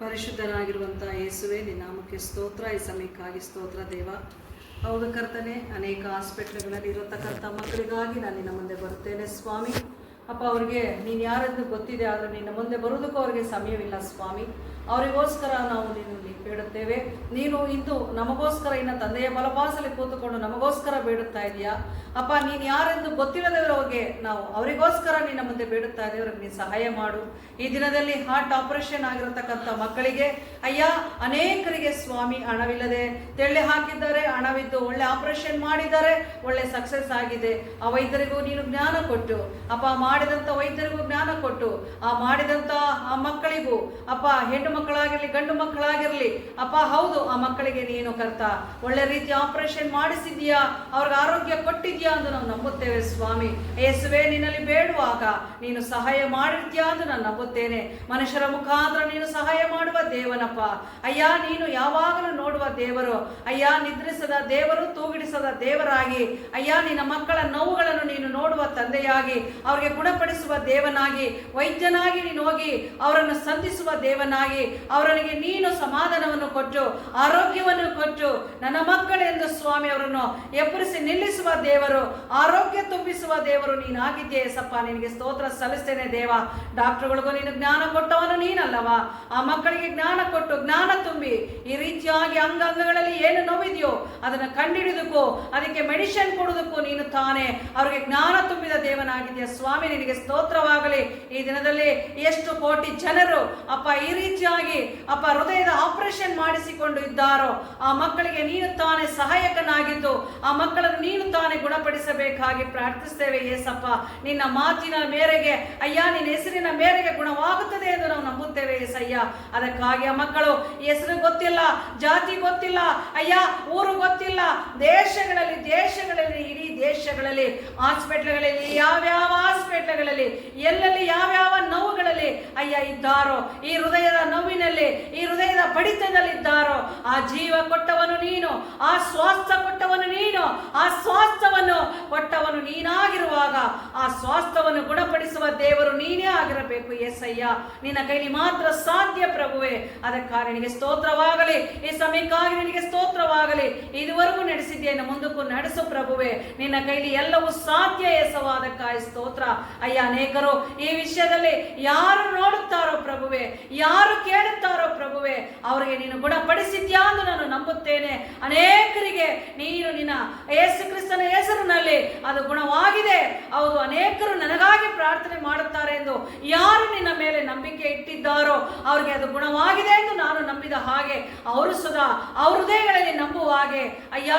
ಪರಿಶುದ್ಧನಾಗಿರುವಂಥ ಯೇಸುವೆ, ನಿನ್ನ ನಾಮಕ್ಕೆ ಸ್ತೋತ್ರ. ಈ ಸಮಯಕ್ಕಾಗಿ ಸ್ತೋತ್ರ ದೇವ. ಹೌದು ಕರ್ತನೆ, ಅನೇಕ ಹಾಸ್ಪಿಟ್ಲ್ಗಳಲ್ಲಿ ಇರತಕ್ಕಂಥ ಮಕ್ಕಳಿಗಾಗಿ ನಾನು ನಿನ್ನ ಮುಂದೆ ಬರುತ್ತೇನೆ ಸ್ವಾಮಿ. ಅಪ್ಪ, ಅವ್ರಿಗೆ ನೀನು ಯಾರೆಂದು ಗೊತ್ತಿದೆ, ಆದರೆ ನಿನ್ನ ಮುಂದೆ ಬರುವುದಕ್ಕೂ ಅವರಿಗೆ ಸಮಯವಿಲ್ಲ ಸ್ವಾಮಿ. ಅವರಿಗೋಸ್ಕರ ನಾವು ನಿನ್ನಲ್ಲಿ ಬೇಡುತ್ತೇವೆ. ನೀನು ಇಂದು ನಮಗೋಸ್ಕರ ಇನ್ನು ತಂದೆಯ ಬಲಪಾಸಲ್ಲಿ ಕೂತುಕೊಂಡು ನಮಗೋಸ್ಕರ ಬೇಡುತ್ತಾ ಇದೆಯಾ ಅಪ್ಪ. ನೀನು ಯಾರೆಂದು ಗೊತ್ತಿಲ್ಲದವರಿಗೆ ನಾವು ಅವರಿಗೋಸ್ಕರ ನಿನ್ನ ಮುಂದೆ ಬೇಡುತ್ತಾ ಇದ್ದೇವೆ. ಅವ್ರಿಗೆ ನೀನು ಸಹಾಯ ಮಾಡು. ಈ ದಿನದಲ್ಲಿ ಹಾರ್ಟ್ ಆಪರೇಷನ್ ಆಗಿರತಕ್ಕಂಥ ಮಕ್ಕಳಿಗೆ ಅಯ್ಯ, ಅನೇಕರಿಗೆ ಸ್ವಾಮಿ ಹಣವಿಲ್ಲದೆ ತೆಳ್ಳೆ ಹಾಕಿದ್ದಾರೆ, ಹಣವಿದ್ದು ಒಳ್ಳೆ ಆಪರೇಷನ್ ಮಾಡಿದ್ದಾರೆ, ಒಳ್ಳೆ ಸಕ್ಸಸ್ ಆಗಿದೆ. ಆ ವೈದ್ಯರಿಗೂ ನೀನು ಜ್ಞಾನ ಕೊಟ್ಟು ಅಪ್ಪ, ಮಾಡಿದಂಥ ವೈದ್ಯರಿಗೂ ಜ್ಞಾನ ಕೊಟ್ಟು ಆ ಮಾಡಿದಂಥ ಆ ಮಕ್ಕಳಿಗೂ ಅಪ್ಪ, ಹೆಣ್ಣು ಮಕ್ಕಳಾಗಿರಲಿ ಗಂಡು ಮಕ್ಕಳಾಗಿರಲಿ ಅಪ್ಪ, ಹೌದು, ಆ ಮಕ್ಕಳಿಗೆ ನೀನು ಕರ್ತ ಒಳ್ಳೆ ರೀತಿ ಆಪರೇಷನ್ ಮಾಡಿಸಿದ್ಯಾ, ಅವ್ರಿಗೆ ಆರೋಗ್ಯ ಕೊಟ್ಟಿದ್ಯಾ ಎಂದು ನಾವು ನಂಬುತ್ತೇವೆ ಸ್ವಾಮಿ. ಯೇಸುವೆ, ನಿನ್ನಲ್ಲಿ ಬೇಡುವಾಗ ನೀನು ಸಹಾಯ ಮಾಡಿದ್ಯಾ ಎಂದು ನಾನು ನಂಬುತ್ತೇನೆ. ಮನುಷ್ಯರ ಮುಖಾಂತರ ನೀನು ಸಹಾಯ ಮಾಡುವ ದೇವನಪ್ಪ. ಅಯ್ಯ, ನೀನು ಯಾವಾಗಲೂ ನೋಡುವ ದೇವರು ಅಯ್ಯ, ನಿದ್ರಿಸದ ದೇವರು, ತೂಗಿಡಿಸದ ದೇವರಾಗಿ ಅಯ್ಯ, ನಿನ್ನ ಮಕ್ಕಳ ನೋವುಗಳನ್ನು ನೀನು ನೋಡುವ ತಂದೆಯಾಗಿ ಅವರಿಗೆ ಗುಣಪಡಿಸುವ ದೇವನಾಗಿ, ವೈದ್ಯನಾಗಿ ನೀನು ಹೋಗಿ ಅವರನ್ನು ಸಂಧಿಸುವ ದೇವನಾಗಿ, ಅವರಿಗೆ ನೀನು ಸಮಾಧಾನವನ್ನು ಕೊಟ್ಟು ಆರೋಗ್ಯವನ್ನು ಕೊಟ್ಟು ನನ್ನ ಮಕ್ಕಳೆಂದು ಸ್ವಾಮಿ ಅವರನ್ನು ಎಬ್ಬರಿಸಿ ನಿಲ್ಲಿಸುವ ದೇವರು, ಆರೋಗ್ಯ ತುಂಬಿಸುವ ದೇವರು ನೀನಾಗಿದ್ದೆ ಸಪ್ಪ. ನಿನಗೆ ಸ್ತೋತ್ರ ಸಲ್ಲಿಸ್ತೇನೆ ದೇವ. ಡಾಕ್ಟರ್ಗಳಿಗೂ ನೀನು ಜ್ಞಾನ ಕೊಟ್ಟವನು ನೀನಲ್ಲವಾ? ಆ ಮಕ್ಕಳಿಗೆ ಜ್ಞಾನ ಕೊಟ್ಟು ಜ್ಞಾನ ತುಂಬಿ ಈ ರೀತಿಯಾಗಿ ಅಂಗಗಳಲ್ಲಿ ಏನು ನೋವಿದೆಯೋ ಅದನ್ನು ಕಂಡುಹಿಡಿದಕ್ಕೂ ಅದಕ್ಕೆ ಮೆಡಿಸಿನ್ ಕೊಡುವುದಕ್ಕೂ ನೀನು ತಾನೇ ಅವರಿಗೆ ಜ್ಞಾನ ತುಂಬಿದ ದೇವನಾಗಿದೆಯಾ ಸ್ವಾಮಿ. ನಿನಗೆ ಸ್ತೋತ್ರವಾಗಲಿ. ಈ ದಿನದಲ್ಲಿ ಎಷ್ಟು ಕೋಟಿ ಜನರು ಅಪ್ಪ ಈ ರೀತಿಯಾಗಿ ಅಪ್ಪ ಹೃದಯದ ಆಪರೇಷನ್ ಮಾಡಿಸಿಕೊಂಡು ಇದ್ದಾರೋ ಆ ಮಕ್ಕಳಿಗೆ ನೀನು ತಾನೇ ಸಹಾಯಕನಾಗಿದ್ದು ಆ ಮಕ್ಕಳನ್ನು ನೀನು ತಾನೇ ಗುಣಪಡಿಸಬೇಕಾಗಿ ಪ್ರಾರ್ಥಿಸ್ತೇವೆ ಏಸಪ್ಪ. ನಿನ್ನ ಮಾತಿನ ಮೇರೆಗೆ ಅಯ್ಯ, ನಿನ್ನ ಹೆಸರಿನ ಮೇರೆಗೆ ಗುಣವಾಗುತ್ತದೆ ಎಂದು ನಾವು ನಂಬುತ್ತೇವೆ ಏಸಯ್ಯ. ಅದಕ್ಕಾಗಿ ಆ ಮಕ್ಕಳು ಹೆಸರು ಗೊತ್ತಿಲ್ಲ, ಜಾತಿ ಗೊತ್ತಿಲ್ಲ ಅಯ್ಯ, ಊರು ಗೊತ್ತಿಲ್ಲ, ದೇಶಗಳಲ್ಲಿ ಇಡೀ ದೇಶಗಳಲ್ಲಿ ಹಾಸ್ಪಿಟ್ಲ್ಗಳಲ್ಲಿ ಯಾವ್ಯಾವ ಹಾಸ್ಪಿಟ್ಲ್ಗಳಲ್ಲಿ ಎಲ್ಲೆಲ್ಲಿ ಯಾವ್ಯಾವ ನೋವುಗಳಲ್ಲಿ ಅಯ್ಯ ಇದ್ದಾರೋ, ಈ ಹೃದಯದ ನೋವಿನಲ್ಲಿ ಈ ಹೃದಯದ ಬಡಿತದಲ್ಲಿದ್ದಾರೋ ಆ ಜೀವ ಕೊಟ್ಟವನು ನೀನು, ಆ ಸ್ವಾಸ್ಥ್ಯ ಕೊಟ್ಟವನು ನೀನು, ಆ ಸ್ವಾಸ್ಥ್ಯವನ್ನು ಕೊಟ್ಟವನು ನೀನಾಗಿರುವಾಗ ಆ ಸ್ವಾಸ್ಥ್ಯವನ್ನು ಗುಣಪಡಿಸುವ ದೇವರು ನೀನೇ ಆಗಿರಬೇಕು ಏಸಯ್ಯ. ನಿನ್ನ ಕೈಲಿ ಮಾತ್ರ ಸಾಧ್ಯ ಪ್ರಭುವೆ. ಅದಕ್ಕಾಗಿ ನಿನಗೆ ಸ್ತೋತ್ರವಾಗಲಿ. ಈ ಸಮಯಕ್ಕಾಗಿ ನಿನಗೆ ಸ್ತೋತ್ರವಾಗಲಿ. ಇದುವರೆಗೂ ನಡೆಸಿದ್ದೇನೆ, ಮುಂದಕ್ಕೂ ನಡೆಸು ಪ್ರಭುವೆ. ನಿನ್ನ ಕೈಲಿ ಎಲ್ಲವೂ ಸಾಧ್ಯ ಏಸವಾದಕ್ಕಾಗಿ ಸ್ತೋತ್ರ ಅಯ್ಯ. ಅನೇಕರು ಈ ವಿಷಯದಲ್ಲಿ ಯಾರು ನೋಡುತ್ತಾರೋ ಪ್ರಭುವೆ, ಯಾರು ಕೇಳುತ್ತಾರೋ ಪ್ರಭುವೆ, ಅವರಿಗೆ ನೀನು ಗುಣಪಡಿಸಿದ್ಯಾ ಎಂದು ನಾನು ನಂಬುತ್ತೇನೆ. ಅನೇಕರಿಗೆ ನೀನು ನಿನ್ನ ಯೇಸು ಕ್ರಿಸ್ತನ ಹೆಸರಿನಲ್ಲಿ ಅದು ಗುಣವಾಗಿದೆ. ಹೌದು, ಅನೇಕರು ನನಗಾಗಿ ಪ್ರಾರ್ಥನೆ ಮಾಡುತ್ತಾರೆ ಎಂದು ಯಾರು ನಿನ್ನ ಮೇಲೆ ನಂಬಿಕೆ ಇಟ್ಟಿದ್ದಾರೋ ಅವರಿಗೆ ಅದು ಗುಣವಾಗಿದೆ ಎಂದು ನಾನು ನಂಬಿದ ಹಾಗೆ ಅವರು ಸುಧಾ ಅವ್ರ ಹೃದಯಗಳಲ್ಲಿ ನಂಬುವ ಹಾಗೆ ಅಯ್ಯ,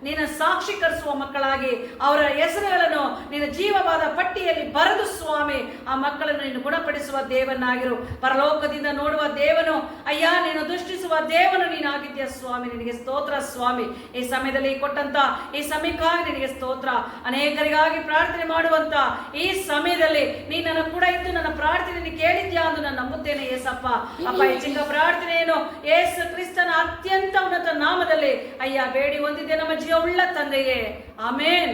ನಿನ್ನ ಸಾಕ್ಷೀಕರಿಸುವ ಮಕ್ಕಳಾಗಿ ಅವರ ಹೆಸರುಗಳನ್ನು ನಿನ್ನ ಜೀವವಾದ ಪಟ್ಟಿಯಲ್ಲಿ ಬರೆದು ಸ್ವಾಮಿ ಆ ಮಕ್ಕಳನ್ನು ನೀನು ಗುಣಪಡಿಸುವ ದೇವನಾಗಿರು. ಪರಲೋಕದಿಂದ ನೋಡುವ ದೇವನು ಅಯ್ಯ, ನೀನು ದೃಷ್ಟಿಸುವ ದೇವನು ನೀನಾಗಿದ್ಯಾ ಸ್ವಾಮಿ. ನಿನಗೆ ಸ್ತೋತ್ರ ಸ್ವಾಮಿ. ಈ ಸಮಯದಲ್ಲಿ ಕೊಟ್ಟಂತ ಈ ಸಮಯಕ್ಕಾಗಿ ನಿನಗೆ ಸ್ತೋತ್ರ. ಅನೇಕರಿಗಾಗಿ ಪ್ರಾರ್ಥನೆ ಮಾಡುವಂತ ಈ ಸಮಯದಲ್ಲಿ ನೀನು ನನ್ನ ಕೂಡ ಇದ್ದು ನನ್ನ ಪ್ರಾರ್ಥನೆಯನ್ನು ಕೇಳಿದ್ಯಾ ಎಂದು ನಾನು ನಂಬುತ್ತೇನೆ ಏಸಪ್ಪ. ಅಪ್ಪ, ಈ ಚಿಕ್ಕ ಪ್ರಾರ್ಥನೆಯನ್ನು ಯೇಸು ಕ್ರಿಸ್ತನ ಅತ್ಯಂತ ಉನ್ನತ ನಾಮದಲ್ಲಿ ಅಯ್ಯ ಬೇಡಿ ಹೊಂದಿದ್ದೆ ನಮ್ಮ ಜೀವವುಳ್ಳ ತಂದೆಯೇ. ಆಮೇನ್.